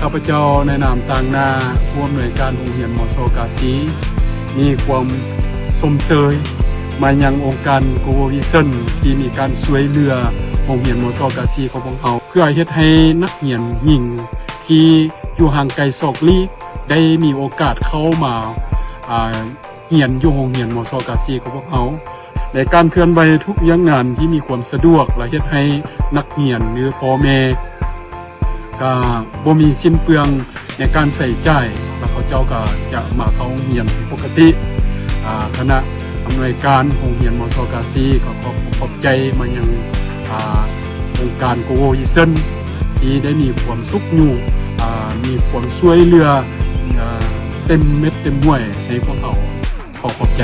าพเจ้าในนามต่างนาผู้อำนวยการโรงเรียนมส.กาสีมีความสมเสยมายังองค์การโกโววิชั่นที่มีการช่วยเหลือโรงเรียนมส.กาสีของพวกเขาเพื่อเฮ็ดให้นักเรียนหญิงที่อยู่ห่างไกลศอกลีกได้มีโอกาสเข้ามาเรียนอยู่โรงเรียนมส.กาสีของพวกเขาในการเคลื่อนไหวทุกอย่างงานที่มีความสะดวกและเฮ็ดให้นักเรียนหรือพ่อแม่ก็บ่มีสิ้นเปลืองในการใส่ใจแล้วเขาเจ้าก็จะมาเข้าโรงเรียนปกติคณะอำนวยการโรงเรียนมส.กาสีก็ขอบใจมายังองค์การโกโววิชั่นที่ได้มีความสุขอยู่มีความช่วยเหลือเต็มเม็ดเต็มหน่วยให้พวกเขาขอบใจ